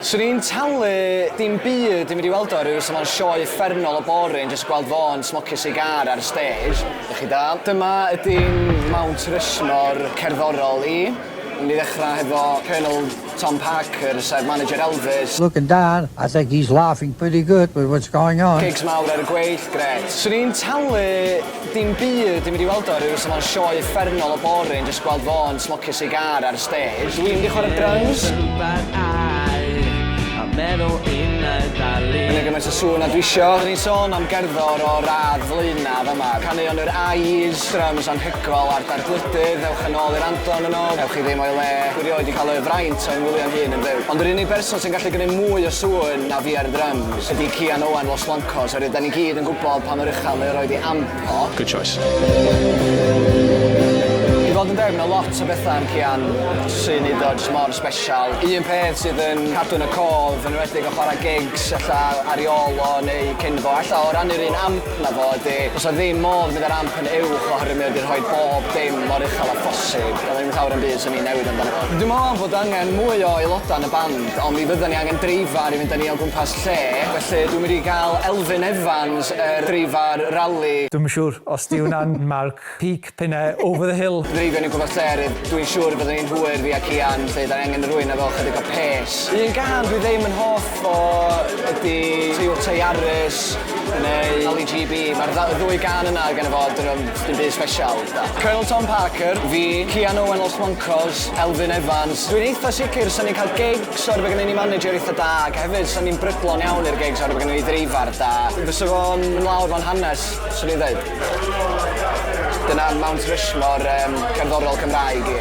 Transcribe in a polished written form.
Swn i'n talu dim byd i mynd i weld o rhyw sy'n ma'n sioe uffernol o boring jyst gweld fo'n smocio sigar ar y stage. Ydych chi da? Dyma ydy'n Mount Rushmore cerddorol i. Mynd i ddechrau hefo Colonel Tom Parker, sef manager Elvis. Looking down, I think he's laughing pretty good with what's going on. Gigs mawr ar y gweill, gret. Swn i'n talu dim byd i mynd i weld o rhyw sy'n ma'n sioe uffernol o boring jyst gweld fo'n smocio sigar ar y stage. Dwi'n mynd i chwarae drums. Yn y gymaint o sŵn a dwi isio. Ni'n sôn am gerddor o radd flaenaf yma. Caneuon yr I's, drums anhygoel ar darglydydd, ewch yn ôl i'r Anton yno. Ewch chi ddim o'i le. Dwi rioed i cael y fraint o'n gwylio'n hun yn fyw. Ond yr unig berson sy'n gallu gwneud mwy o sŵn na fi ar drums ydy Cian Owen Los Blancos. Oherwydd da ni gyd yn gwybod pa mor uchel mae roed i ampo. Good choice. I fod yn deg, mae lot o bethau am Cian sy'n ei ddod mor special. Un peth sydd yn cadw yn y cof, yn enwedig o chwarae gigs, alla ariolo neu cynfo, alla o rannu'r un amp na fo ydy. Os o ddim modd mynd ar amp yn uwch oherwydd mynd i'r rhoi bob dim mor uchel a phosib. Oedd ddim llawer yn byd sy'n ni'n newid amdano fo. Dwi'n meddwl bod angen mwy o aelodau yn y band, ond mi fydden ni angen dreifar i fynd â ni o gwmpas lle. Felly dwi'n mynd i gael Elfyn Evans, dreifar rally. Dwi'n siŵr os di hwnna'n marc peak pinnau over the hill. Dreifio ni'n gwmpas lle, dwi'n siŵr byddwn ni'n hwyr fi a Cian, lle da ni angen rhywun efo chydig o pes. Un gan dwi ddim yn hoff o ydy Toyota Yaris neu LGB. Mae'r ddwy gan yna gan efo dim byd special. Colonel Tom Parker, fi, Cian Owen Los Blancos, Elfyn Evans. Dwi'n eitha sicr sy'n ni'n cael gigs o'r bod gennyn ni manager eitha da, ac hefyd sy'n ni'n brydlon iawn i'r gigs o'r bod gennyn ni dreifar da. Fysa fo'n lawr fo'n hanes, sy'n ni'n dweud. Dyna Mount Rushmore cerddorol Cymraeg i.